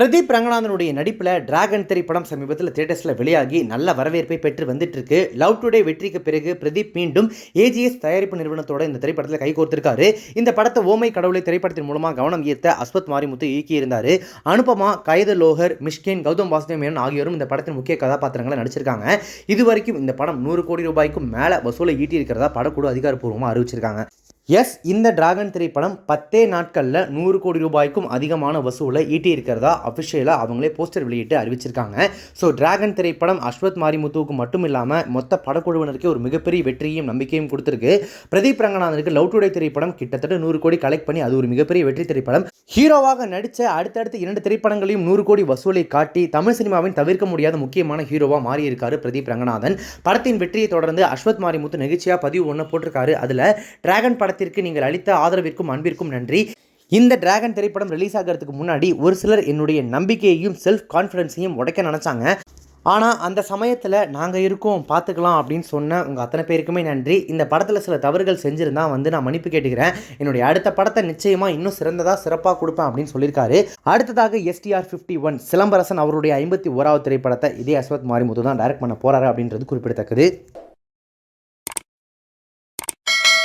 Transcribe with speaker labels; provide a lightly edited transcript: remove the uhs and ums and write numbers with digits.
Speaker 1: பிரதீப் ரங்கநாதனுடைய நடிப்பில் டிராகன் திரைப்படம் சமீபத்தில் தியேட்டர்ஸில் வெளியாகி நல்ல வரவேற்பை பெற்று வந்துட்டு இருக்கு. லவ் டுடே வெற்றிக்கு பிறகு பிரதீப் மீண்டும் ஏஜிஎஸ் தயாரிப்பு நிறுவனத்தோட இந்த திரைப்படத்தில் கைகோர்த்திருக்காரு. இந்த படத்தை ஓமை கடவுளை திரைப்படத்தின் மூலமாக கவனம் ஈர்த்த அஸ்வத் மாரிமுத்து இயக்கியிருந்தார். அனுபமா, கைது லோஹர், மிஷ்கின், கௌதம் வாசுதேவ் மேனன் ஆகியோரும் இந்த படத்தின் முக்கிய கதாபாத்திரங்களை நடிச்சிருக்காங்க. இதுவரைக்கும் இந்த படம் 100 கோடி ரூபாய்க்கும் மேலே வசூலை ஈட்டி இருக்கிறதா படக்குழு அதிகாரப்பூர்வமாக அறிவிச்சிருக்காங்க. இந்த டிராகன் திரைப்படம் 10 நாட்களில் 100 கோடி ரூபாய்க்கும் அதிகமான வசூலை ஈட்டி இருக்கிறதா அஃபிஷியலாக அவங்களே போஸ்டர் வெளியிட்டு அறிவிச்சிருக்காங்க. ஸோ டிராகன் திரைப்படம் அஸ்வத் மாரிமுத்துவுக்கு மட்டும் இல்லாமல் மொத்த படக்குழுவினருக்கே ஒரு மிகப்பெரிய வெற்றியும் நம்பிக்கையும் கொடுத்துருக்கு. பிரதீப் ரங்கநாதனுக்கு லவ் டுடே திரைப்படம் கிட்டத்தட்ட 100 கோடி கலெக்ட் பண்ணி அது ஒரு மிகப்பெரிய வெற்றி திரைப்படம். ஹீரோவாக நடித்த அடுத்தடுத்த 2 திரைப்படங்களையும் 100 கோடி வசூலை காட்டி தமிழ் சினிமாவின் தவிர்க்க முடியாத முக்கியமான ஹீரோவாக மாறியிருக்காரு பிரதீப் ரங்கநாதன். படத்தின் வெற்றியை தொடர்ந்து அஸ்வத் மாரிமுத்து நெகிழ்ச்சியாக பதிவு ஒன்று போட்டிருக்காரு. அதில் டிராகன் படத்திற்கு நீங்கள் அளித்த ஆதரவிற்கும் அன்பிற்கும் நன்றி. இந்த டிராகன் திரைப்படம் ரிலீஸ் ஆகிறதுக்கு முன்னாடி ஒரு சிலர் என்னுடைய நம்பிக்கையையும் செல்ஃப் கான்ஃபிடன்ஸையும் உடைக்க நினச்சாங்க. ஆனால் அந்த சமயத்தில் நாங்கள் இருக்கோம் பார்த்துக்கலாம் அப்படின்னு சொன்ன உங்கள் அத்தனை பேருக்குமே நன்றி. இந்த படத்தில் சில தவறுகள் செஞ்சுருந்தா நான் மன்னிப்பு கேட்டுக்கிறேன். என்னுடைய அடுத்த படத்தை நிச்சயமாக இன்னும் சிறப்பாக கொடுப்பேன் அப்படின்னு சொல்லியிருக்காரு. அடுத்ததாக STR 51 சிலம்பரசன் அவருடைய 51வது திரைப்படத்தை இதே அஸ்வத் மாரிமுத்து தான் டைரக்ட் பண்ண போகிறாரு அப்படின்றது குறிப்பிடத்தக்கது.